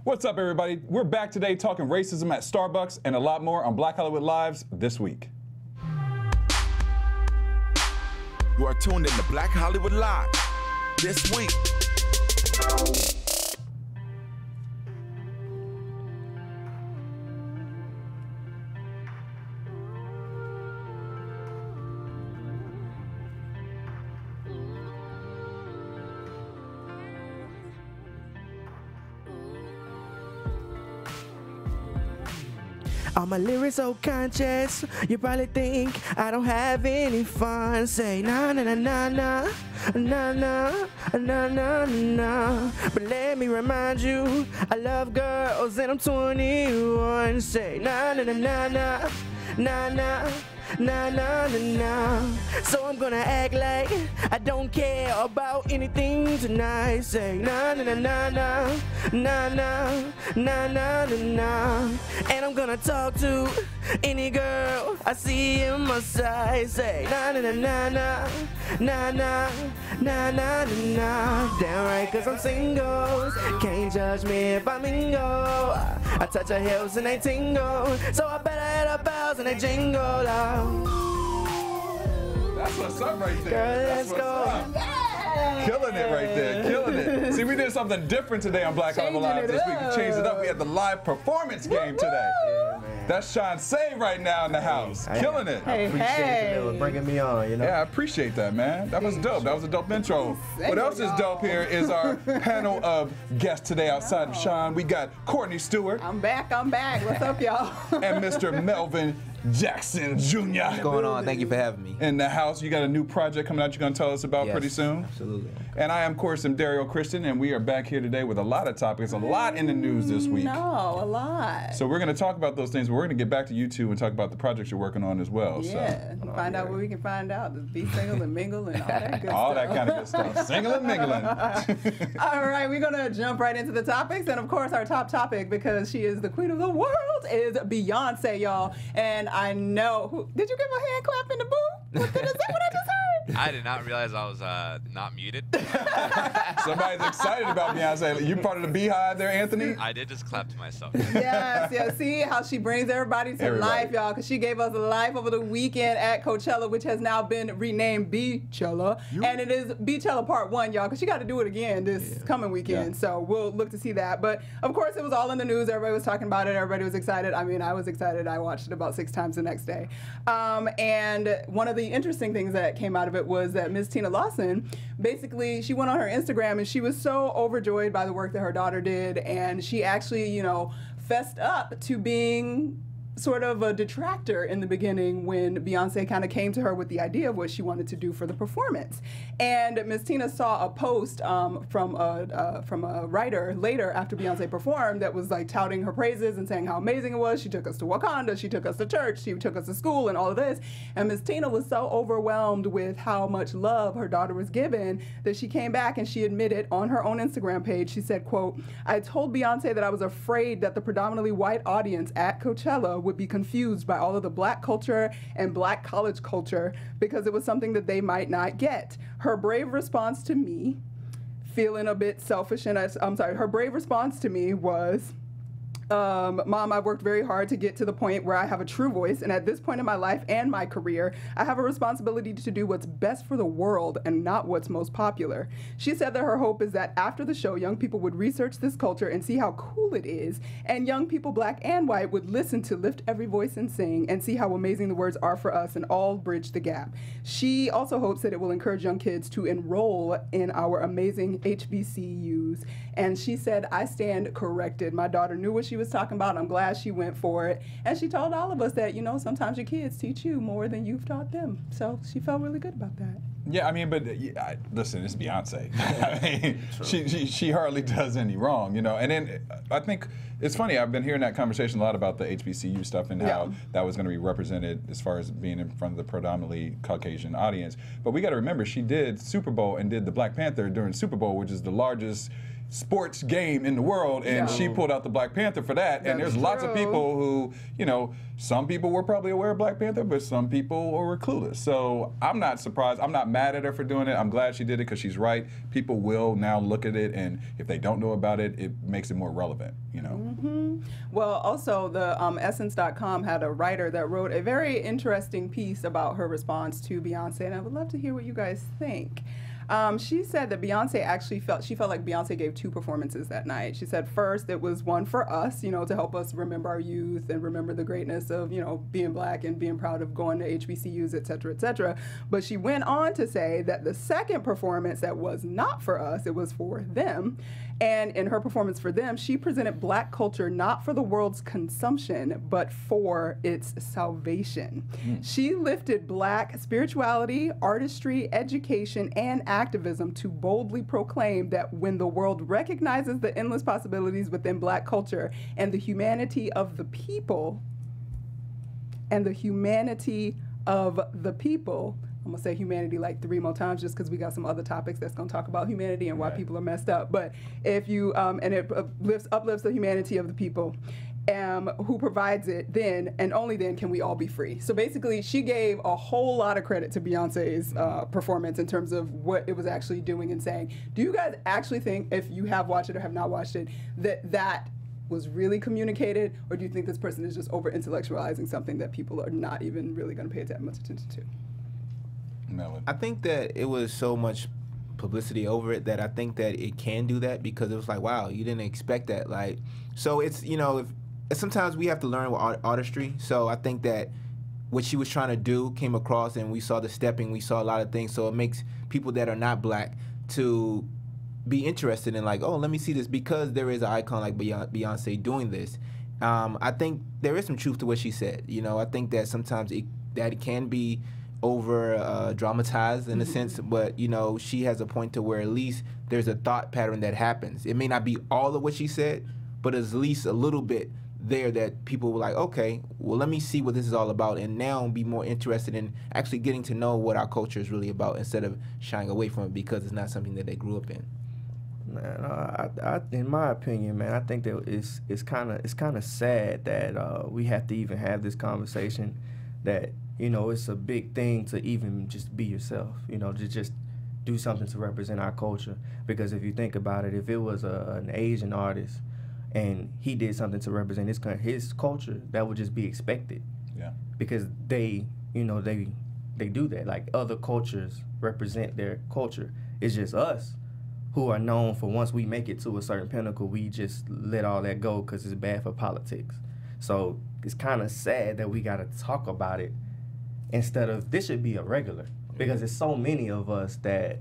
What's up, everybody? We're back today talking racism at Starbucks and a lot more on Black Hollywood Lives this week. You are tuned in to Black Hollywood Live this week. All my lyrics so conscious, you probably think I don't have any fun. Say na na na na na na na na na na. But let me remind you, I love girls and I'm 21. Say na na na na na na na. Na na na na. So I'm gonna act like I don't care about anything tonight. Say na na na na na na na na na na. And I'm gonna talk to any girl I see in my sight. Say na na na na na na na na na na. Damn right, 'cause I'm single. Can't judge me if I mingle. I touch her hips and they tingle. So I better hit her bells and they jingle out. That's what's up right there. Girl, That's let's go. Yeah. Killing it right there, killing it. See, we did something different today on Black Hollywood Live this week. We changed it up. We had the live performance game today. That's Sean Seay right now in the house, killing it. I appreciate you bringing me on, you know? Yeah, I appreciate that, man. That was dope. That was a dope intro. What else is dope here is our panel of guests today outside of Sean. We got Courtney Stewart. I'm back. What's up, y'all? And Mr. Melvin Jackson Jr. What's going on? Thank you for having me. In the house, you got a new project coming out you're going to tell us about pretty soon? Absolutely. And I am, of course, Derrial Christon, and we are back here today with a lot of topics, a lot in the news this week. No, a lot. So we're going to talk about those things, but we're going to get back to you two and talk about the projects you're working on as well. Yeah, so. Find out what we can find out. Be single and mingle and all that good all stuff. that kind of good stuff. Single and mingling. All right, we're going to jump right into the topics. And, of course, our top topic, because she is the queen of the world, is Beyonce, y'all. And I know... Did you give a hand clap in the booth? Is that what I just heard? I did not realize I was not muted. Somebody's excited about Beyonce. You part of the beehive there, Anthony? I did just clap to myself. Yes. See how she brings everybody to life, y'all, because she gave us life over the weekend at Coachella, which has now been renamed Beychella. And it is Beychella Part 1, y'all, because she got to do it again this coming weekend. So we'll look to see that. But, of course, it was all in the news. Everybody was talking about it. Everybody was excited. I mean, I was excited. I watched it about 6 times the next day. And one of the interesting things that came out of it was that Miss Tina Lawson, basically, she went on her Instagram and she was so overjoyed by the work that her daughter did, and she actually, you know, fessed up to being sort of a detractor in the beginning when Beyonce kind of came to her with the idea of what she wanted to do for the performance. And Miss Tina saw a post from a writer later after Beyonce performed that was like touting her praises and saying how amazing it was. She took us to Wakanda, she took us to church, she took us to school and all of this. And Miss Tina was so overwhelmed with how much love her daughter was given that she came back and she admitted on her own Instagram page, she said, quote, "I told Beyonce that I was afraid that the predominantly white audience at Coachella would be confused by all of the black culture and black college culture because it was something that they might not get. Her brave response to me, feeling a bit selfish, and her brave response to me was, Mom, I've worked very hard to get to the point where I have a true voice, and at this point in my life and my career, I have a responsibility to do what's best for the world and not what's most popular." She said that her hope is that after the show, young people would research this culture and see how cool it is, and young people, black and white, would listen to Lift Every Voice and Sing and see how amazing the words are for us and all bridge the gap. She also hopes that it will encourage young kids to enroll in our amazing HBCUs. And she said, "I stand corrected. My daughter knew what she was talking about. I'm glad she went for it." And she told all of us that, you know, sometimes your kids teach you more than you've taught them. So she felt really good about that. Yeah, I mean, but listen, it's Beyonce. I mean, she hardly does any wrong, you know. And then I think it's funny. I've been hearing that conversation a lot about the HBCU stuff and how that was going to be represented as far as being in front of the predominantly Caucasian audience. But we got to remember, she did Super Bowl and did the Black Panther during Super Bowl, which is the largest, sports game in the world, and she pulled out the Black Panther for that. And there's lots of people who, you know, some people were probably aware of Black Panther, but some people were clueless. So I'm not surprised. I'm not mad at her for doing it. I'm glad she did it because she's right. People will now look at it, and if they don't know about it, it makes it more relevant, you know. Well, also the Essence.com had a writer that wrote a very interesting piece about her response to Beyonce, and I would love to hear what you guys think. She said that Beyonce actually felt like Beyonce gave 2 performances that night. She said first it was one for us, you know, to help us remember our youth and remember the greatness of, you know, being Black and being proud of going to HBCUs, et cetera, et cetera. But she went on to say that the second performance that was not for us, it was for them. And in her performance for them, she presented Black culture not for the world's consumption, but for its salvation. She lifted Black spirituality, artistry, education, and activism to boldly proclaim that when the world recognizes the endless possibilities within Black culture and the humanity of the people, I'm gonna say humanity like 3 more times just because we got some other topics that's gonna talk about humanity and why people are messed up. But if you, and it uplifts the humanity of the people, who provides it, then and only then can we all be free. So basically, she gave a whole lot of credit to Beyonce's performance in terms of what it was actually doing and saying. Do you guys actually think, if you have watched it or have not watched it, that was really communicated, or do you think this person is just over-intellectualizing something that people are not even really going to pay that much attention to? Melvin. I think that it was so much publicity over it that I think that it can do that, because it was like, wow, you didn't expect that. Like, so it's, you know, if sometimes we have to learn with artistry. So I think that what she was trying to do came across, and we saw the stepping, we saw a lot of things. So it makes people that are not Black to be interested in, like, oh, let me see this, because there is an icon like Beyonce doing this. I think there is some truth to what she said. You know, I think that sometimes it can be over dramatized in a sense, but you know, she has a point to where at least there's a thought pattern that happens. It may not be all of what she said, but at least a little bit there that people were like, okay, well, let me see what this is all about, and now be more interested in actually getting to know what our culture is really about, instead of shying away from it because it's not something that they grew up in. Man, I in my opinion, man, I think that it's kind of sad that we have to even have this conversation. That, you know, it's a big thing to even just be yourself. You know, to just do something to represent our culture. Because if you think about it, if it was an Asian artist and he did something to represent his culture, that would just be expected. Yeah. Because they, you know, they do that. Like, other cultures represent their culture. It's just us who are known for, once we make it to a certain pinnacle, we just let all that go because it's bad for politics. So it's kind of sad that we got to talk about it instead of, this should be a regular, because there's so many of us that,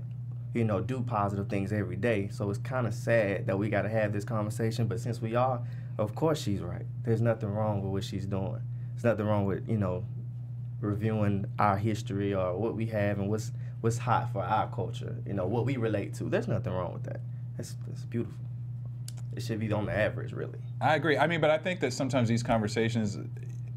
you know, do positive things every day. So it's kind of sad that we got to have this conversation. But since we are, of course she's right. There's nothing wrong with what she's doing. There's nothing wrong with, you know, reviewing our history or what we have and what's hot for our culture, you know, what we relate to. There's nothing wrong with that. That's beautiful. It should be on the average, really. I agree. I mean, but I think that sometimes these conversations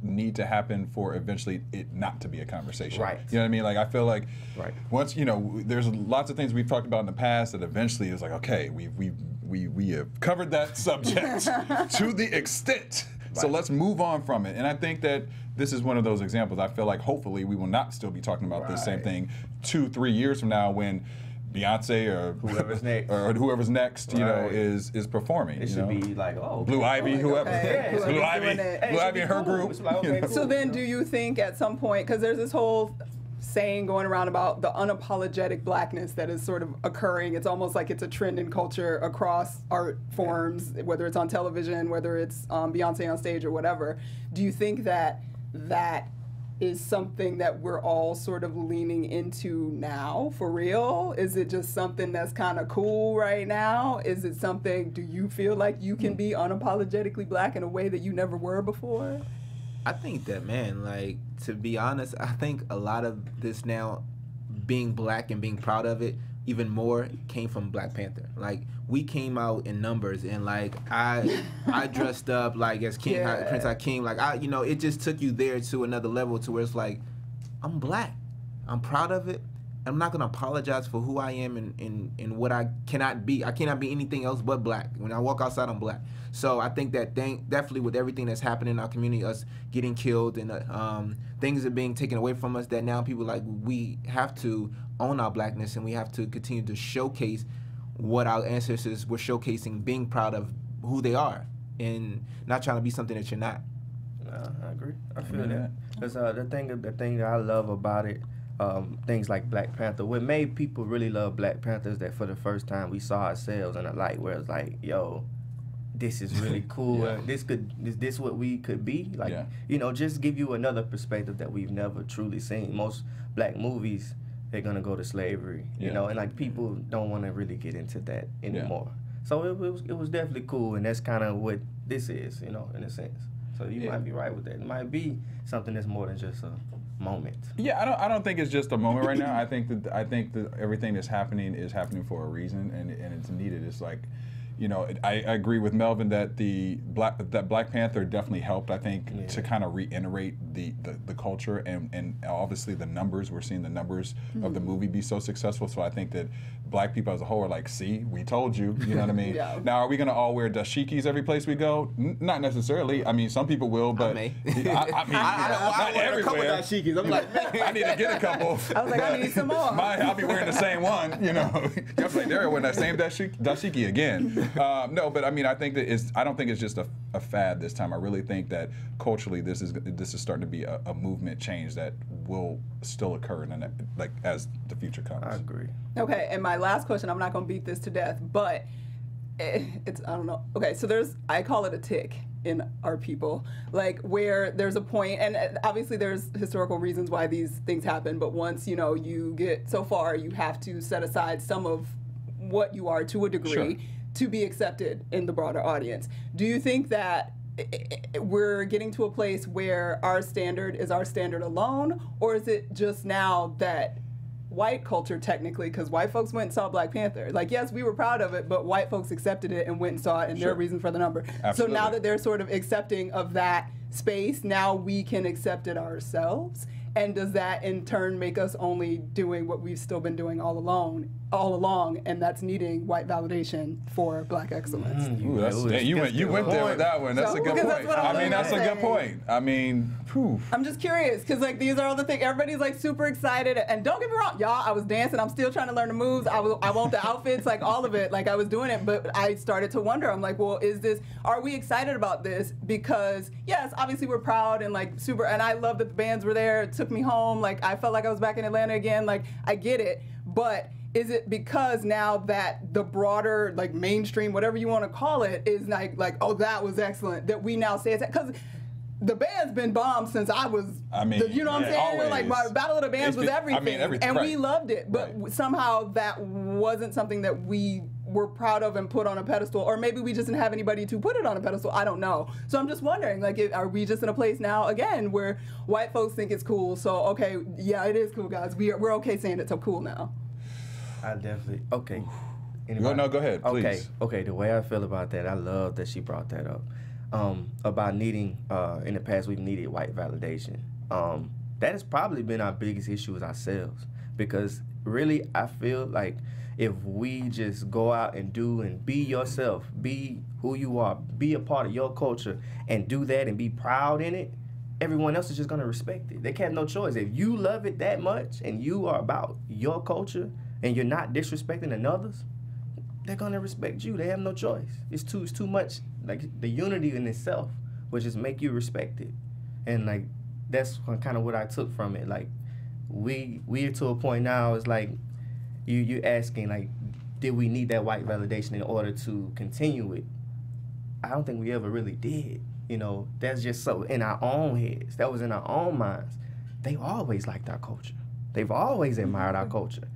need to happen for eventually it not to be a conversation. Right. You know what I mean? Like, I feel like right. Once, you know, there's lots of things we've talked about in the past that eventually it's like, okay, we have covered that subject to the extent. Right. So let's move on from it. And I think that this is one of those examples. I feel like hopefully we will not still be talking about this same thing 2-3 years from now when Beyonce or whoever's next, you know, is performing. It should be like, oh, Blue Ivy, whoever. Okay. Blue Ivy and her group. Like, okay, cool. So then, do you think at some point, because there's this whole saying going around about the unapologetic blackness that is sort of occurring. It's almost like it's a trend in culture across art forms, whether it's on television, whether it's Beyonce on stage or whatever. Do you think that is something that we're all sort of leaning into now, for real? Is it just something that's kind of cool right now? Is it something, do you feel like you can be unapologetically Black in a way that you never were before? I think that, man, like, to be honest, I think a lot of this now, being Black and being proud of it, even more, came from Black Panther. Like, we came out in numbers, and like I dressed up like as King, Prince Hakeem. Like, it just took you there to another level to where it's like, I'm Black, I'm proud of it, I'm not gonna apologize for who I am and what I cannot be. I cannot be anything else but black. When I walk outside, I'm black. So I think that definitely with everything that's happening in our community, us getting killed and things are being taken away from us, that now people like we have to own our blackness and we have to continue to showcase what our ancestors were showcasing, being proud of who they are and not trying to be something that you're not. I agree. I feel that. Because the thing that I love about it, things like Black Panther, what made people really love Black Panther is that for the first time we saw ourselves in a light where it's like, yo, this is really cool. Is this what we could be? Like, you know, just give you another perspective that we've never truly seen. Most black movies, they're gonna go to slavery, you know, and like people don't want to really get into that anymore. So it was definitely cool, and that's kind of what this is, you know, in a sense. So you might be right with that. It might be something that's more than just a moment. Yeah, I don't think it's just a moment right now. I think that everything that's happening is happening for a reason, and it's needed. It's like, you know, I agree with Melvin that that Black Panther definitely helped, I think, to kind of reiterate the culture and obviously the numbers. We're seeing the numbers of the movie be so successful. So I think that black people as a whole are like, see, we told you, you know what I mean? Now, are we going to all wear dashikis every place we go? Not necessarily. I mean, some people will, but I not everywhere. A couple dashikis. I'm like, man. I need to get a couple. I was like, I need some more. I'll be wearing the same one, you know. You'll play Derrial wearing that same dashiki again. No, but I mean, I don't think it's just a fad this time. I really think that culturally, this is starting to be a movement change that will still occur as the future comes. I agree. Okay, and my last question, I'm not going to beat this to death, but it's, I don't know. Okay, so I call it a tick in our people, like where there's a point, and obviously there's historical reasons why these things happen, but once, you know, you get so far, you have to set aside some of what you are to a degree to be accepted in the broader audience. Do you think that we're getting to a place where our standard is our standard alone, or is it just now that white culture, technically, because white folks went and saw Black Panther, like, yes, we were proud of it, but white folks accepted it and went and saw it, and their reason for the number. Absolutely. So now that they're sort of accepting of that space, now we can accept it ourselves. And does that in turn make us only doing what we've still been doing all along, and that's needing white validation for black excellence? You went there with that one. That's a good point. That's a good point. I mean, I'm just curious, because like these are all the things, everybody's like super excited, and don't get me wrong, y'all, I was dancing, I'm still trying to learn the moves, I want the outfits, like all of it, like I was doing it, but I started to wonder, I'm like, well, are we excited about this? Because yes, obviously we're proud and like super, and I love that the bands were there, it took me home, like I felt like I was back in Atlanta again, like I get it, but is it because now that the broader, like mainstream, whatever you want to call it, is like, oh, that was excellent, that we now say it's, because the band's been bombed since I was, you know what I'm saying? Always. Like, my Battle of the Bands was everything, and we loved it, but somehow that wasn't something that we were proud of and put on a pedestal, or maybe we just didn't have anybody to put it on a pedestal, I don't know. So I'm just wondering, like, are we just in a place now, again, where white folks think it's cool, so, okay, yeah, it is cool, guys. We're okay saying it's so cool now. I definitely, okay. No, go ahead, please. Okay, the way I feel about that, I love that she brought that up. About needing, in the past we've needed white validation. That has probably been our biggest issue with ourselves, because really I feel like if we just go out and do and be yourself, be who you are, be a part of your culture and do that and be proud in it, everyone else is just going to respect it. They have no choice. If you love it that much and you are about your culture and you're not disrespecting another's, they're gonna respect you. They have no choice. It's too much. Like the unity in itself will just make you respect it, and like that's kind of what I took from it. Like we're to a point now. It's like you asking like, did we need that white validation in order to continue it? I don't think we ever really did. You know, that's just so in our own heads. That was in our own minds. They've always liked our culture. They've always admired our culture.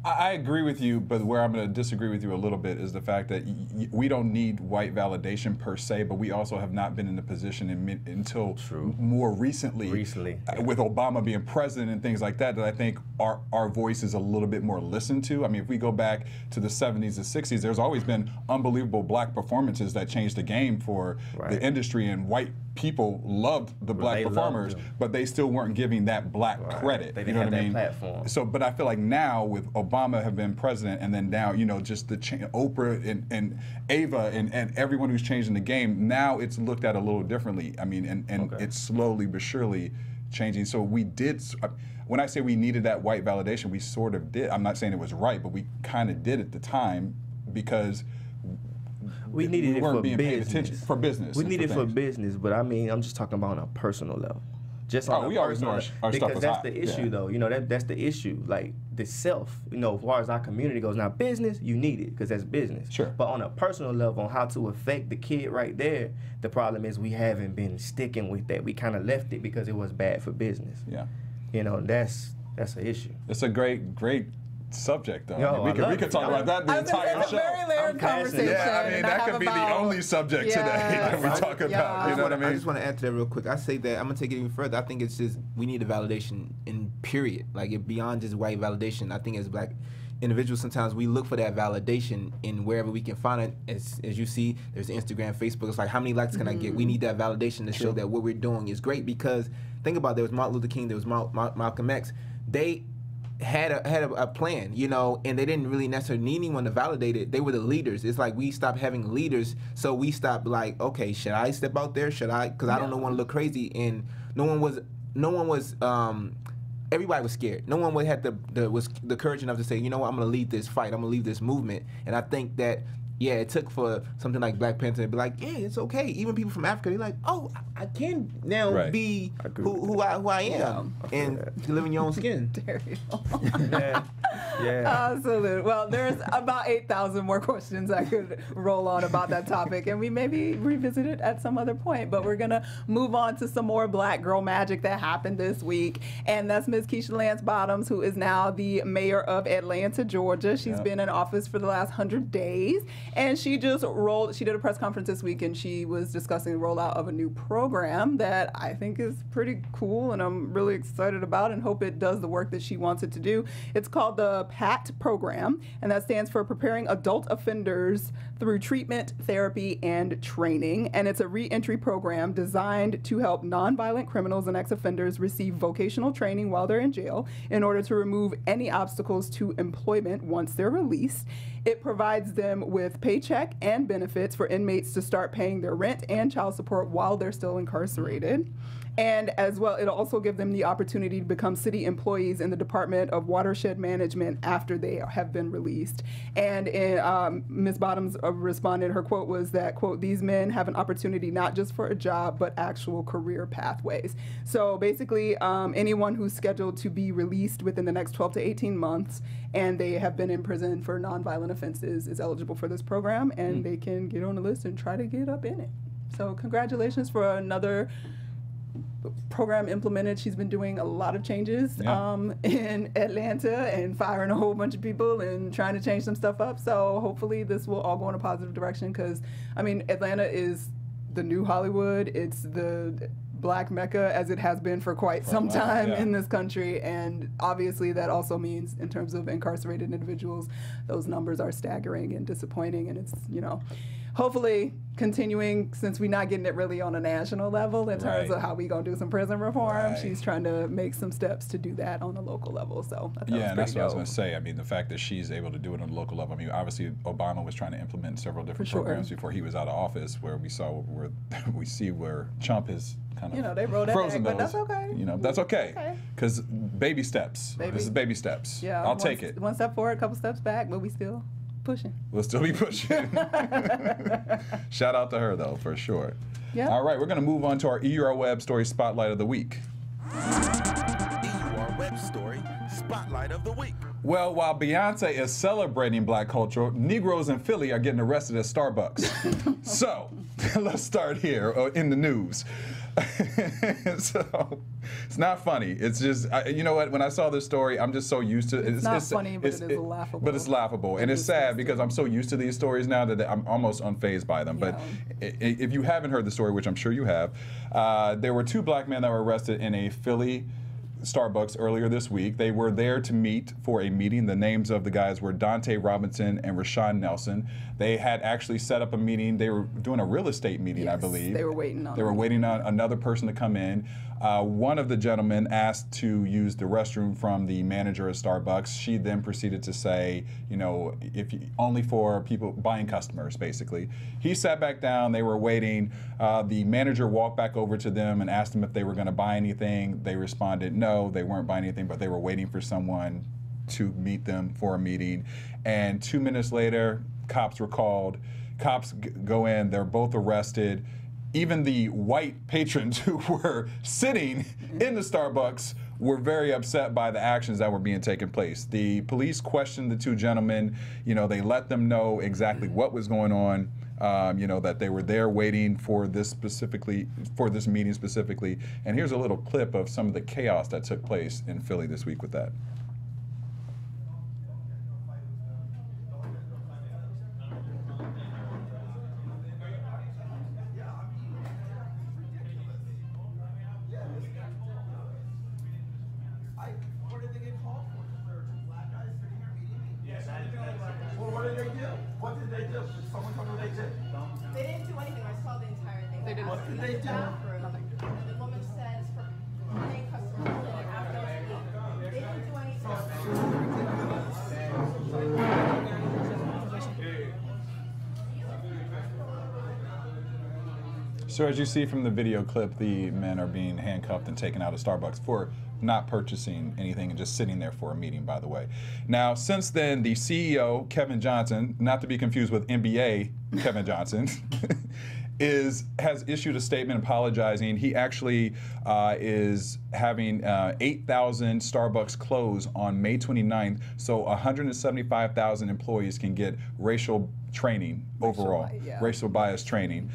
I agree with you, but where I'm going to disagree with you a little bit is the fact that we don't need white validation per se, but we also have not been in the position until more recently with Obama being president and things like that, that I think our voice is a little bit more listened to. I mean, if we go back to the 70s and 60s, there's always been unbelievable black performances that changed the game for the industry, and white people loved the black performers, but they still weren't giving that black credit. They didn't have that platform. So, but I feel like now with Obama have been president, and then now, you know, just the Oprah and Ava and everyone who's changing the game, now it's looked at a little differently. I mean, and it's slowly but surely changing. So we did, when I say we needed that white validation, we sort of did. I'm not saying it was right, but we kind of did at the time because we needed it for business. For business. We needed it for business, but I mean, I'm just talking about on a personal level. Just on we always know our stuff was because that's hot. the issue, though. You know, that's the issue. Like the self. You know, as far as our community goes, now business, you need it because that's business. Sure. But on a personal level, on how to affect the kid right there, the problem is we haven't been sticking with that. We kind of left it because it was bad for business. Yeah. You know, that's an issue. It's a great subject, though. Yo, I mean, we could talk about that the entire It's show. a very layered conversation. Yeah, I mean, that could be the only subject today that we talk about. You know what I mean? I just want to add to that real quick. I say that I'm gonna take it even further. I think it's just we need a validation in period. Like it beyond just white validation. I think as black individuals, sometimes we look for that validation in wherever we can find it. As you see, there's Instagram, Facebook. It's like, how many likes can I get? We need that validation to show that what we're doing is great. Because think about it, there was Martin Luther King, there was Malcolm X. They had a plan, you know, and they didn't really necessarily need anyone to validate it. They were the leaders. It's like we stopped having leaders, so we stopped like, okay, should I step out there? Should I? Because I don't want to look crazy. And no one was. Everybody was scared. No one had the courage enough to say, you know what, I'm gonna lead this fight. I'm gonna lead this movement. And I think that. Yeah, it took for something like Black Panther to be like, yeah, it's okay. Even people from Africa, they're like, oh, I can now be who I am and live in your own skin. Derrial. Yeah. Absolutely. Well, there's about 8,000 more questions I could roll on about that topic, and we maybe revisit it at some other point. But we're gonna move on to some more Black girl magic that happened this week, and that's Ms. Keisha Lance Bottoms, who is now the mayor of Atlanta, Georgia. She's been in office for the last 100 days. And she did a press conference this week, and she was discussing the rollout of a new program that I think is pretty cool, and I'm really excited about and hope it does the work that she wants it to do. It's called the PAT program, and that stands for Preparing Adult Offenders Through Treatment, Therapy, and Training. And it's a re-entry program designed to help nonviolent criminals and ex-offenders receive vocational training while they're in jail in order to remove any obstacles to employment once they're released. It provides them with paycheck and benefits for inmates to start paying their rent and child support while they're still incarcerated. And as well, it'll also give them the opportunity to become city employees in the Department of Watershed Management after they have been released. And Ms. Bottoms responded, her quote was that, quote, these men have an opportunity not just for a job, but actual career pathways. So basically, anyone who's scheduled to be released within the next 12 to 18 months and they have been in prison for nonviolent offenses is eligible for this program, and they can get on the list and try to get up in it. So congratulations for another program implemented. She's been doing a lot of changes in Atlanta and firing a whole bunch of people and trying to change some stuff up. So hopefully this will all go in a positive direction, because, I mean, Atlanta is the new Hollywood. It's the Black Mecca, as it has been for quite some time in this country, and obviously that also means in terms of incarcerated individuals, those numbers are staggering and disappointing, and it's, you know, hopefully continuing, since we're not getting it really on a national level in terms of how we gonna do some prison reform. She's trying to make some steps to do that on a local level. So I thought and that's what I was gonna say. I mean, the fact that she's able to do it on a local level. I mean, obviously Obama was trying to implement several different programs before he was out of office, where we saw we see where Trump is kind of, you know, they rolled that back, but that's okay. You know, that's okay, because baby steps. This is baby steps. Yeah, I'll take it. One step forward, a couple steps back, but we still pushing. We'll still be pushing. Shout out to her, though, for sure. Yeah. All right, we're going to move on to our EUR Web Story Spotlight of the Week. EUR Web Story Spotlight of the Week. Well, while Beyonce is celebrating Black culture, Negroes in Philly are getting arrested at Starbucks. So, let's start here in the news. So it's not funny. It's just, you know what? When I saw this story, I'm just so used to it. It's not funny, but it is laughable. But it's laughable, and it's sad because I'm so used to these stories now that I'm almost unfazed by them. But if you haven't heard the story, which I'm sure you have, there were 2 black men that were arrested in a Philly Starbucks earlier this week. They were there to meet for a meeting. The names of the guys were Dante Robinson and Rashawn Nelson. They had actually set up a meeting. They were doing a real estate meeting, I believe. They were waiting on. They were waiting on another person to come in. One of the gentlemen asked to use the restroom from the manager at Starbucks. She then proceeded to say, you know, only for people, buying customers, basically. He sat back down. They were waiting. The manager walked back over to them and asked them if they were going to buy anything. They responded no, they weren't buying anything, but they were waiting for someone to meet them for a meeting. And 2 minutes later, cops were called. Cops go in. They're both arrested. Even the white patrons who were sitting in the Starbucks were very upset by the actions that were being taken place. The police questioned the 2 gentlemen. You know, they let them know exactly what was going on. You know, that they were there waiting for this meeting specifically. And here's a little clip of some of the chaos that took place in Philly this week with that. They didn't do anything. I saw the entire thing. They didn't. What did they do? Nothing. The woman says for paying customers and after they didn't do anything. So as you see from the video clip, the men are being handcuffed and taken out of Starbucks for not purchasing anything and just sitting there for a meeting, by the way. Now, since then, the CEO, Kevin Johnson, not to be confused with NBA Kevin Johnson, has issued a statement apologizing. He actually is having 8,000 Starbucks close on May 29th, so 175,000 employees can get racial training overall, racial bias training.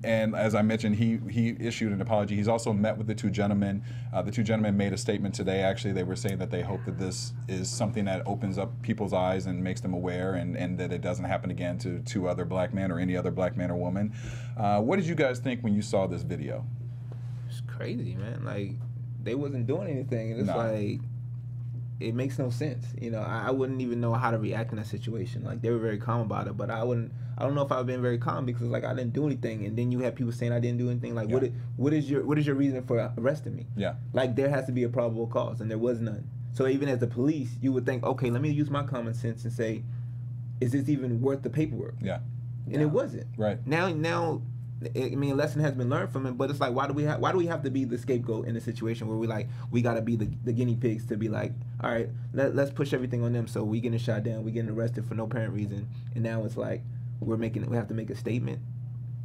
And as I mentioned, he issued an apology. He's also met with the 2 gentlemen. The 2 gentlemen made a statement today. Actually, they were saying that they hope that this is something that opens up people's eyes and makes them aware, and that it doesn't happen again to 2 other black men or any other black man or woman. What did you guys think when you saw this video? It's crazy, man. Like, they wasn't doing anything, and it's like, it makes no sense. You know, I wouldn't even know how to react in that situation. Like, they were very calm about it, but I don't know if I've been very calm because, like, I didn't do anything, and then you have people saying I didn't do anything. Like, what is your reason for arresting me? Yeah. Like, there has to be a probable cause, and there was none. So even as the police, you would think, okay, let me use my common sense and say, is this even worth the paperwork? Yeah. And it wasn't. Right. Now, I mean, a lesson has been learned from it, but it's like, why do we have to be the scapegoat in a situation where we got to be the guinea pigs to be like, all right, let's push everything on them, so we getting shot down, we getting arrested for no apparent reason, and now it's like we have to make a statement.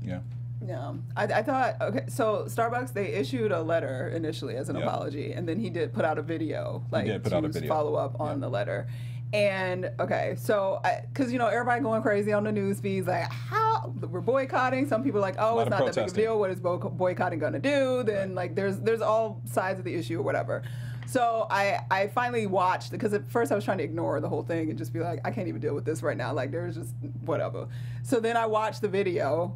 Yeah. Yeah, I thought, okay, so Starbucks, they issued a letter initially as an apology, and then he did put out a video, to follow up on the letter. And okay, so because everybody going crazy on the news feeds, like, how we're boycotting. Some people are like, oh, it's not that big of a deal. What is boycotting going to do? Then like there's all sides of the issue or whatever. So I finally watched, because at first I was trying to ignore the whole thing and just be like, I can't even deal with this right now. Like, there's just whatever. So then I watched the video.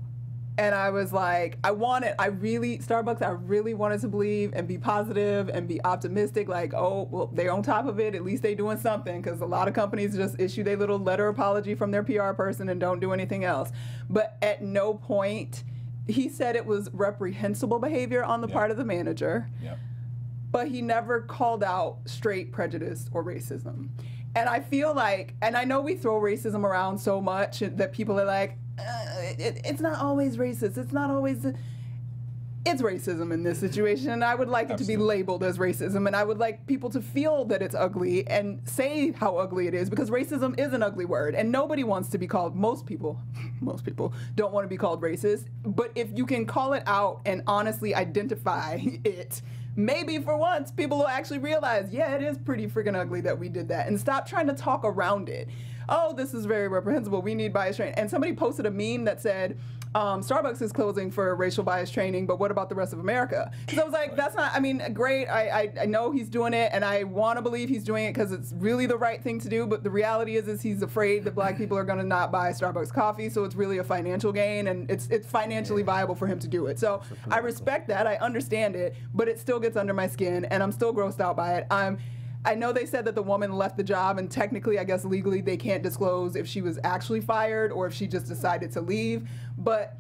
And I was like, Starbucks, I really wanted to believe and be positive and be optimistic, like, oh, well, they're on top of it. At least they're doing something, because a lot of companies just issue their little letter apology from their PR person and don't do anything else. But at no point, he said it was reprehensible behavior on the part of the manager, but he never called out straight prejudice or racism. And I feel like, and I know we throw racism around so much that people are like, it's not always racist. It's not always. It's racism in this situation, and I would like it to be labeled as racism, and I would like people to feel that it's ugly and say how ugly it is, because racism is an ugly word, and nobody wants to be called. Most people don't want to be called racist. But if you can call it out and honestly identify it, maybe for once people will actually realize, yeah, it is pretty freaking ugly that we did that, and stop trying to talk around it. Oh, this is very reprehensible. We need bias training. And somebody posted a meme that said, Starbucks is closing for racial bias training, but what about the rest of America? Because I was like, that's not, I mean, great. I know he's doing it, and I want to believe he's doing it because it's really the right thing to do, but the reality is he's afraid that black people are going to not buy Starbucks coffee, so it's really a financial gain, and it's financially viable for him to do it. So I respect that. I understand it, but it still gets under my skin, and I'm still grossed out by it. I know they said that the woman left the job, and technically, I guess legally, they can't disclose if she was actually fired or if she just decided to leave. But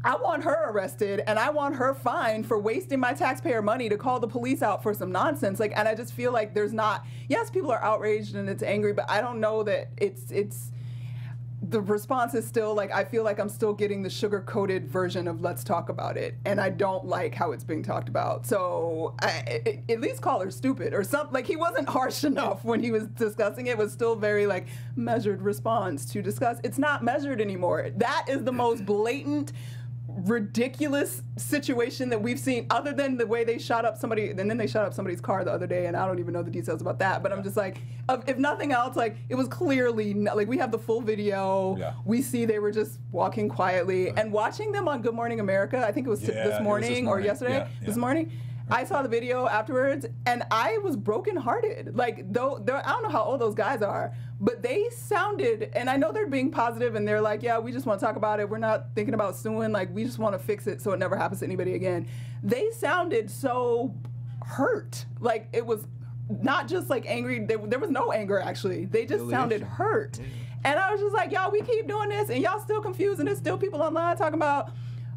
I want her arrested, and I want her fined for wasting my taxpayer money to call the police out for some nonsense. Like, and I just feel like there's not. Yes, people are outraged and it's angry, but I don't know that it's. The response is still like, I feel like I'm still getting the sugar-coated version of let's talk about it, and I don't like how it's being talked about. So at least call her stupid or something. Like, he wasn't harsh enough when he was discussing it. It was still very like measured response to discuss. It's not measured anymore. That is the most blatant, ridiculous situation that we've seen, other than the way they shot up somebody, and then they shot up somebody's car the other day, and I don't even know the details about that, but I'm just like, if nothing else, like, it was clearly, like, we have the full video, we see they were just walking quietly, and watching them on Good Morning America, I think it was this morning or yesterday, this morning, I saw the video afterwards, and I was brokenhearted. Like, though, I don't know how old those guys are, but they sounded, and I know they're being positive, and they're like, yeah, we just want to talk about it. We're not thinking about suing. Like, we just want to fix it so it never happens to anybody again. They sounded so hurt. Like, it was not just like angry. There was no anger, actually. They just sounded hurt. Yeah. And I was just like, y'all, we keep doing this, and y'all still confused, and there's still people online talking about,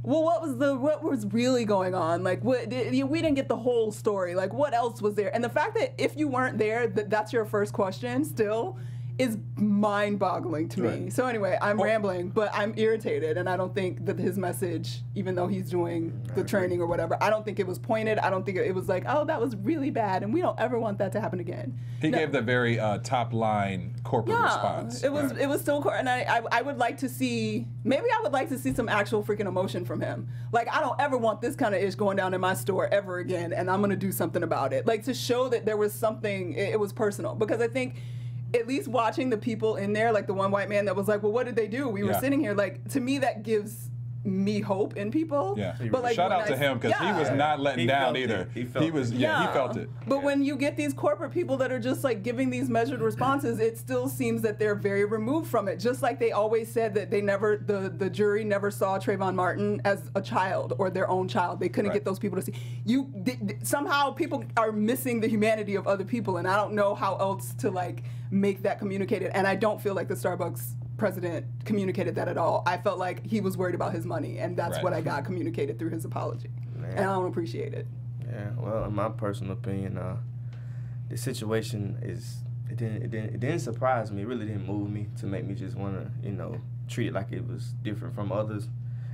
well, what was really going on? Like, we didn't get the whole story. Like, what else was there? And the fact that if you weren't there, that's your first question still is mind-boggling to me. So anyway, I'm rambling, but I'm irritated, and I don't think that his message, even though he's doing the training or whatever, I don't think it was pointed. I don't think it was like, oh, that was really bad, and we don't ever want that to happen again. He gave the very top-line corporate response. It was still, and I would like to see, maybe I would like to see some actual freaking emotion from him. Like, I don't ever want this kind of ish going down in my store ever again, and I'm going to do something about it. Like, to show that there was something, it was personal, because I think, at least watching the people in there, like the one white man that was like, well, what did they do? We were sitting here. Like, to me, that gives me hope in people. Yeah. But like, shout out to him, because he was not letting down either. He felt it. But when you get these corporate people that are just like giving these measured responses, it still seems that they're very removed from it. Just like they always said that they never, the jury never saw Trayvon Martin as a child or their own child. They couldn't get those people to see. Somehow people are missing the humanity of other people, and I don't know how else to like make that communicated. And I don't feel like the Starbucks president communicated that at all. I felt like he was worried about his money, and that's what I got communicated through his apology. And I don't appreciate it. Yeah, well, in my personal opinion, the situation it didn't surprise me. It really didn't move me to make me just want to, treat it like it was different from others.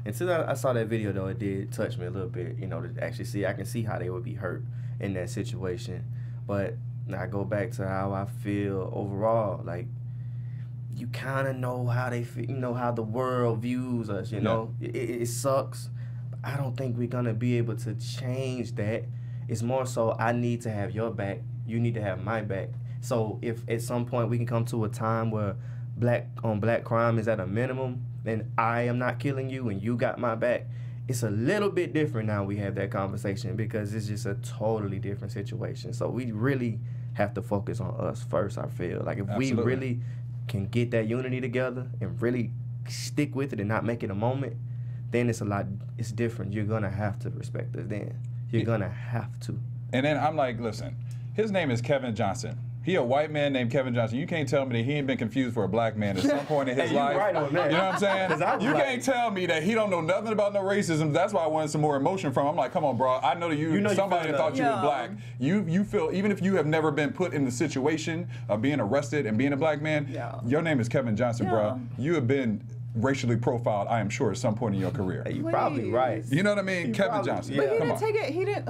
Until I saw that video, though, it did touch me a little bit, to actually see. I can see how they would be hurt in that situation. But I go back to how I feel overall. Like, you kind of know how they feel, how the world views us, It sucks. But I don't think we're going to be able to change that. It's more so I need to have your back. You need to have my back. So if at some point we can come to a time where black on black crime is at a minimum, then I am not killing you and you got my back, it's a little bit different now we have that conversation, because it's just a totally different situation. So we really have to focus on us first, I feel. Like, if we really can get that unity together and really stick with it and not make it a moment, then it's different. You're going to have to respect us then. You're going to have to. And then I'm like, listen, his name is Kevin Johnson. He a white man named Kevin Johnson. You can't tell me that he ain't been confused for a black man at some point in his life. Right on that. You know what I'm saying? You can't tell me that he don't know nothing about no racism. That's why I wanted some more emotion from him. I'm like, come on, bro. I know that somebody thought you was black. You feel, even if you have never been put in the situation of being arrested and being a black man, your name is Kevin Johnson, bro. You have been racially profiled, I am sure, at some point in your career. You're probably right. You know what I mean? Kevin Johnson. But he didn't take it, he didn't,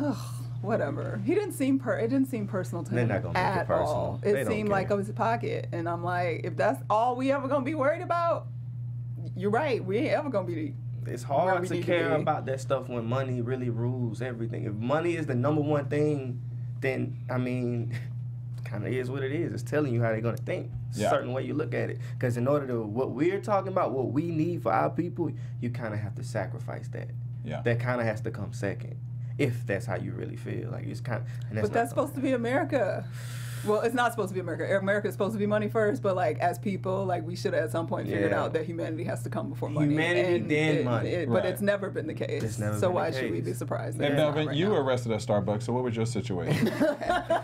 whatever. It didn't seem personal to him at all. It seemed like it was a pocket. And I'm like, if that's all we ever gonna be worried about, you're right. We ain't ever gonna be. It's hard to care about that stuff when money really rules everything. If money is the number one thing, then, I mean, kind of is what it is. It's telling you how they're gonna think. Yeah. certain way you look at it. Because in order to, what we're talking about, what we need for our people, you kind of have to sacrifice that. Yeah. That kind of has to come second, if that's how you really feel. Like, it's kind of, But that's supposed to be America. Well, it's not supposed to be America. America is supposed to be money first, but like as people, like we should have at some point figured out that humanity has to come before money. Humanity, then money. But it's never been the case. It's never so been why the should we case. be surprised? And Melvin, you were arrested at Starbucks, so what was your situation?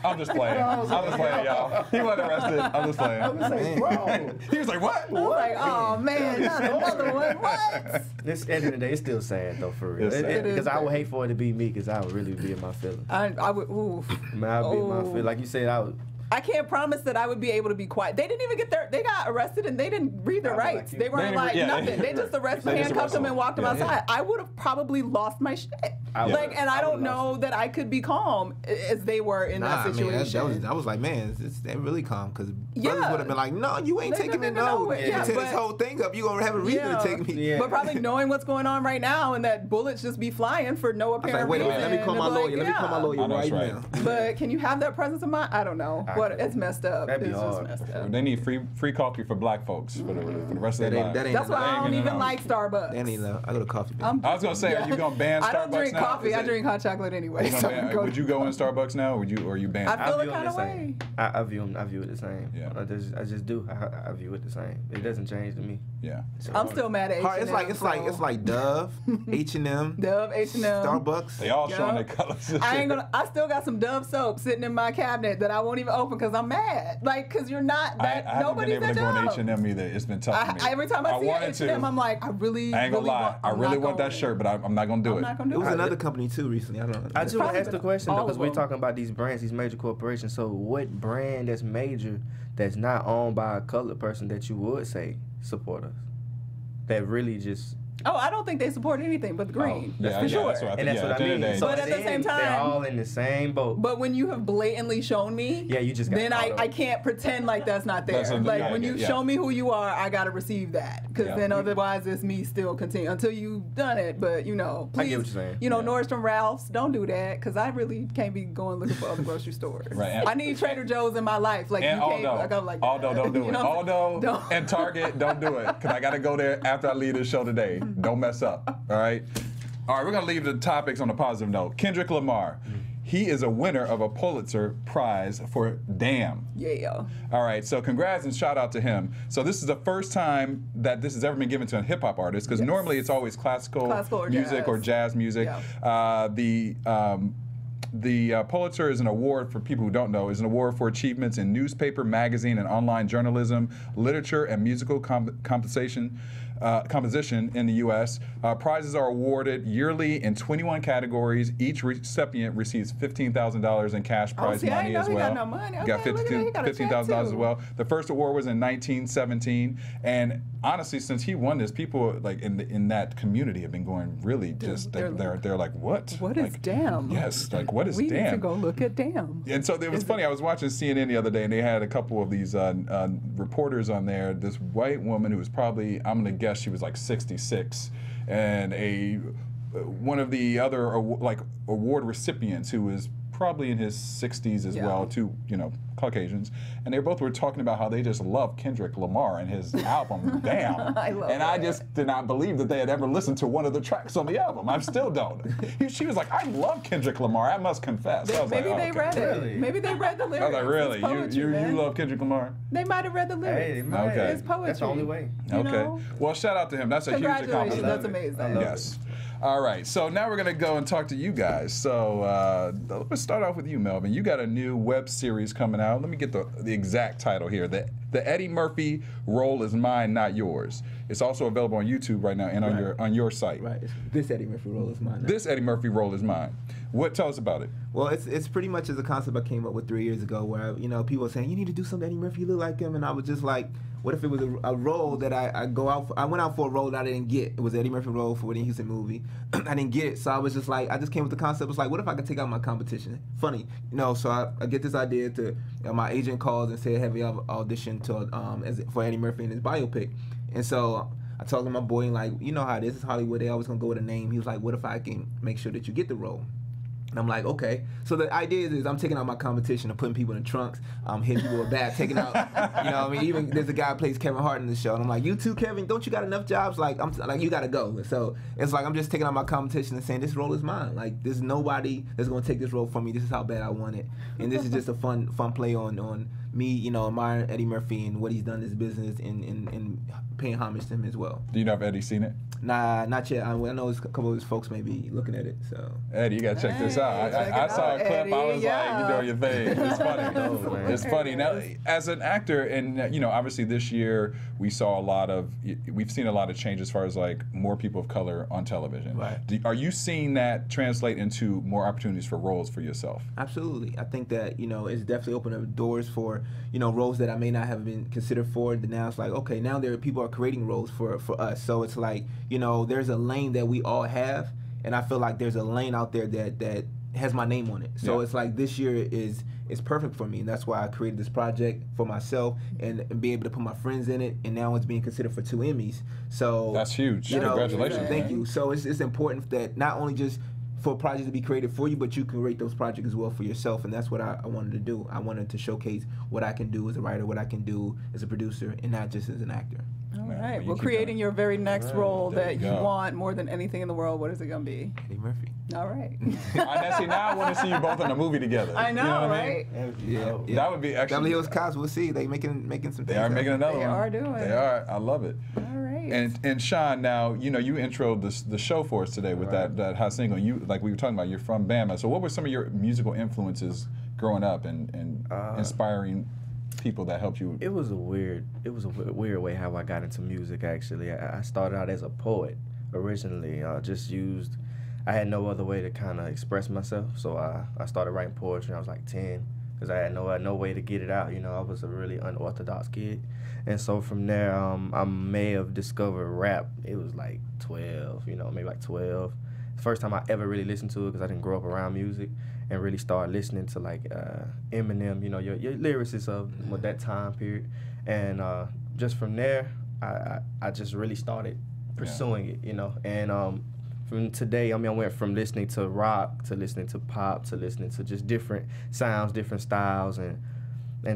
I'm just playing. I'm just playing, y'all. He wasn't arrested. I'm just playing. I was like, bro. He was like, what? I was like, oh man, not another one. What? This at the end of the day, it's still sad though, for real. It's sad. Because I would hate for it to be me, because I would really be in my feelings. I would. Oof. Man, I'd be in my feelings. Like you said, I would. I can't promise that I would be able to be quiet. They didn't even get they got arrested and they didn't read their rights. They weren't like nothing. They just handcuffed them and walked them outside. I would have probably lost my shit. And I don't know that I could be calm as they were in that situation. I was like, man, they're really calm, because brothers Yeah. would have been like, no, you ain't They taking me, didn't even know no. it. Yeah, Tear this but- whole thing up, you gonna have a reason to take me. Yeah. But probably knowing what's going on right now and that bullets just be flying for no I was apparent like, wait a minute, reason. let me call my and, lawyer. Let me call my lawyer I know right that's now. right. But can you have that presence of mind? I don't know. It's messed up. That'd be It's hard. just messed up. They need free coffee for black folks for the rest of their lives. That ain't That's why I don't Ain't even enough. like Starbucks. That ain't enough. I go to coffee. I was gonna say, are you gonna ban Starbucks I don't drink now? coffee. Is I it- drink hot chocolate anyway. you gonna So ban- would you go in Starbucks now, or are you banned? I feel I the view kind them of the way. same. I view it the same. Yeah. I just do. I view it the same. It doesn't change to me. Yeah. I'm still mad at H&M. It's like Dove, H&M, Dove, H&M. Starbucks. They all showing their Yup. colors. I still got some Dove soap sitting in my cabinet that I won't even open because I'm mad. Like, because you're not. I haven't been Nobody's able to go Dove. in H&M either. It's been tough for me. Every time I see wanted H&M, to. I'm like, I really. I ain't gonna lie. I really want that shirt, but I'm not gonna do I'm it. not gonna do It was it. another company too recently. I don't know. I just want to ask the question all though, because of we're them. talking about these brands, these major corporations. So, what brand that's major that's not owned by a colored person that you would say support us? That really just. Oh, I don't think they support anything but the green. Yeah, for yeah, sure. that's what I think. And that's Yeah, what at the I end of the mean. day, So But at the same they're time- all in the same boat. But when you have blatantly shown me, Yeah, you just got then caught up. I can't pretend like that's not there. That's what- like yeah, when you yeah. show me who you are, I gotta receive that, because Yeah. then otherwise it's me still continue until you've done it. But I please, get what you're saying. you know, Yeah. Nordstrom, Ralph's, don't do that, because I really can't be going looking for other grocery stores. Right, and- I need Trader Joe's in my life. Like And you can't. Aldo. Like I'm like Aldo, don't do You it. know what I'm saying? Aldo Don't. and Target, don't do it. Because I got to go there after I leave this show today. Don't mess up. All right? All right, we're going to leave the topics on a positive note. Kendrick Lamar. He is a winner of a Pulitzer Prize for Damn. Yeah. All right, so congrats and shout out to him. So this is the first time that this has ever been given to a hip hop artist, because normally it's always classical or music jazz. or jazz music. Yeah. The Pulitzer is an award, for people who don't know, is an award for achievements in newspaper, magazine, and online journalism, literature, and musical composition in the U.S. Prizes are awarded yearly in 21 categories. Each recipient receives $15,000 in cash prize see, I money didn't know as he well. got no money. Got Okay, look at that. He got a check, $15,000 as too. well. The first award was in 1917, and honestly, since he won this, people like in that community have been going really just they're like, what? What is Like, Damn? Yes, like what is We Damn? need to go look at Damn. And so it was funny. I was watching CNN the other day, and they had a couple of these reporters on there. This white woman who was probably, I'm gonna guess she was like 66, and one of the other award recipients who was probably in his 60s as well, two Caucasians, and they both were talking about how they just love Kendrick Lamar and his album Damn. I just did not believe that they had ever listened to one of the tracks on the album. I still don't. She was like, I love Kendrick Lamar, I must confess. I was Maybe like, they okay. read it. Really? Maybe they read the lyrics. I was like, really? It's poetry, You man. love Kendrick Lamar? They might have read the lyrics. Hey, they might. Okay. It's poetry. That's the only way. You Okay. know? Well, shout out to him. That's a huge Congratulations. accomplishment. That's amazing. Yes. All right. So now we're going to go and talk to you guys. So let's start off with you, Melvin. You got a new web series coming out. Let me get the exact title here. The Eddie Murphy Role Is Mine, Not Yours. It's also available on YouTube right now and on your site. Right. This Eddie Murphy role is mine. This Eddie Murphy Role Is Mine. Tell us about it. Well, it's pretty much as a concept I came up with 3 years ago, where people were saying you need to do something Eddie Murphy, you look like him, and I was just like, what if it was a role that I went out for a role that I didn't get. It was an Eddie Murphy role for Whitney Houston movie. I didn't get it, so I was just like, I just came with the concept. It was like, what if I could take out my competition? Funny, so I get this idea to my agent calls and said, have you ever auditioned to for Eddie Murphy in his biopic? And so I told him, my boy, like, you know how this is Hollywood, they always gonna go with a name. He was like, what if I can make sure that you get the role? And I'm like, okay. So the idea is I'm taking out my competition and putting people in the trunks. I'm hitting people with bats, taking out, you know what I mean? Even there's a guy who plays Kevin Hart in the show. And I'm like, you too, Kevin, don't you got enough jobs? Like, you got to go. So it's like I'm just taking out my competition and saying, this role is mine. Like, there's nobody that's going to take this role from me. This is how bad I want it. And this is just a fun play on me, you know, admiring Eddie Murphy and what he's done in his business and paying homage to him as well. Do you know if Eddie's seen it? Nah, not yet. I know a couple of his folks may be looking at it. So Eddie, you gotta check this out. I saw a clip. Eddie, I was like, you doing your thing. It's funny. It's funny. Now, as an actor, and you know, obviously this year we've seen a lot of change as far as like more people of color on television. Right. Are you seeing that translate into more opportunities for roles for yourself? Absolutely. I think that, you know, it's definitely opened up doors for, you know, roles that I may not have been considered for. Now it's like, okay, now people are creating roles for us. So it's like, you know, there's a lane that we all have, and I feel like there's a lane out there that has my name on it. So it's like this year is perfect for me, and that's why I created this project for myself and be able to put my friends in it, and now it's being considered for 2 Emmys. So that's huge. You know, congratulations. Thank you. So it's important that not only just for a project to be created for you, but you can create those projects as well for yourself, and that's what I wanted to do. I wanted to showcase what I can do as a writer, what I can do as a producer, and not just as an actor. All right. Well, creating your very next role that you want more than anything in the world, what is it going to be? Eddie Murphy. All right. See, now I want to see you both in a movie together. I know, you know what right? I mean? Yeah. That would be actually. Beverly Hills Cops, we'll see. They making some things. They are making another one. They are doing. They are. I love it. All right. And Sean, now, you know, you introed the show for us today with that hot single. You, like we were talking about, you're from Bama. So what were some of your musical influences growing up and inspiring people that helped you? It was a weird way how I got into music. Actually, I started out as a poet originally. I had no other way to kind of express myself, so I started writing poetry when I was like 10, because I had no way to get it out. You know, I was a really unorthodox kid, and so from there, I may have discovered rap. It was like 12, you know, maybe like 12. The first time I ever really listened to it, because I didn't grow up around music, and really started listening to like Eminem, you know, your lyricists of that time period, and just from there, I just really started pursuing it, you know, and from today, I mean, I went from listening to rock to listening to pop to listening to just different sounds, different styles, and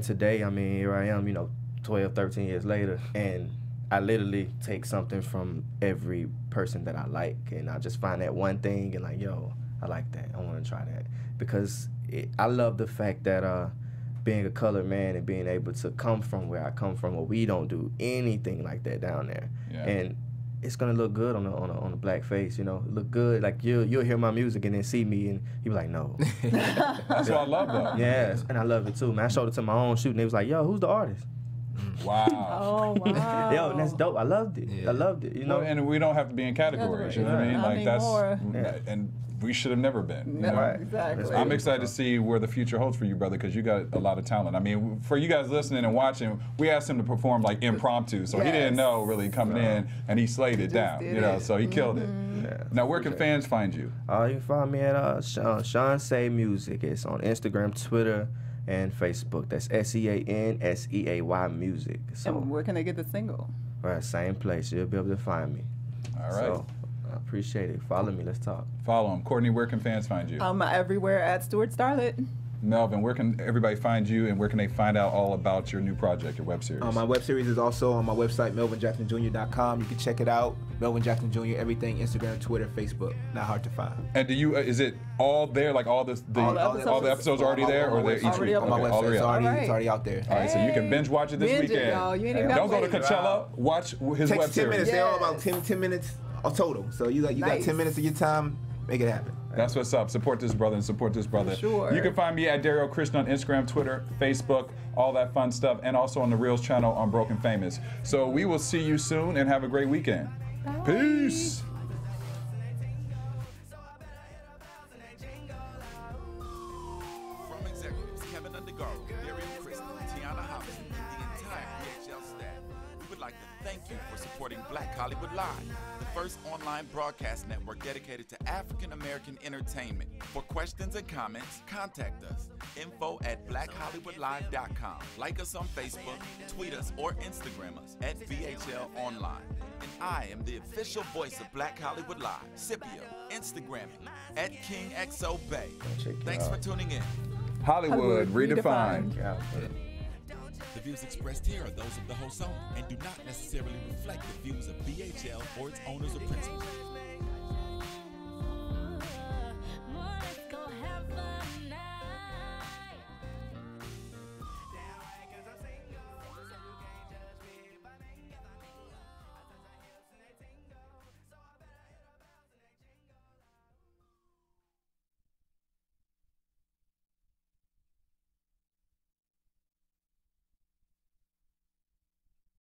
today, I mean, here I am, you know, 12, 13 years later, and I literally take something from every person that I like, and I just find that one thing and like, yo, I like that, I want to try that, because I love the fact that being a colored man and being able to come from where I come from, where we don't do anything like that down there, and it's gonna look good on a black face, you know. Look good, like you'll hear my music and then see me and you be like, no. That's what I love though. Yes, and I love it too, man. I showed it to my own shoot and they was like, yo, who's the artist? Wow. Oh, wow. Yo, that's dope. I loved it. Yeah. I loved it, you know. Well, and we don't have to be in categories, you know what I mean? Like Anymore. and we should have never been. You know? Right. Exactly. I'm excited to see where the future holds for you, brother, because you got a lot of talent. I mean, for you guys listening and watching, we asked him to perform like impromptu, so he didn't know really coming in, and he slayed it down, you know, so he killed it. Yeah. Now, where can fans find you? You can find me at Sean Seay Music. It's on Instagram, Twitter, and Facebook. That's SeanSeay Music. So, And where can they get the single? right, same place. You'll be able to find me. All right. So, I appreciate it. Follow me. Let's talk. Follow him. Courtney, where can fans find you? Everywhere at Stewart Starlet. Melvin, where can everybody find you, and where can they find out all about your new project, your web series? My web series is also on my website, melvinjacksonjr.com. You can check it out. Melvin Jackson Jr. Everything, Instagram, Twitter, Facebook. Not hard to find. And do you? Is it all there? Like all the episodes already there, or they're each week? On my Okay, website, already it's up. already, it's already out there. All right, so you can binge watch it this Binge it, weekend. y'all. You ain't even Don't gotta go to wait. Coachella. Watch his Takes web 10 series. minutes. They're all Yes. about 10 minutes total. So you got Nice. 10 minutes of your time. Make it happen. That's what's up. Support this brother and support this brother. Sure. You can find me at Derrial Christon on Instagram, Twitter, Facebook, all that fun stuff, and also on the Reels channel on Broken Famous. So we will see you soon and have a great weekend. Peace. From executives Kevin Undergaro, Derrial, Christon, Tiana Hobson, and the entire BHL staff, we would like to thank you for supporting Black Hollywood Live, the first online broadcast network dedicated to African American entertainment. For questions and comments, contact us. info@blackhollywoodlive.com. Like us on Facebook, tweet us, or Instagram us at BHL Online. And I am the official voice of Black Hollywood Live, Scipio, Instagramming at KingXOBay. Thanks for tuning in. Hollywood redefined. The views expressed here are those of the host only and do not necessarily reflect the views of BHL or its owners or principals.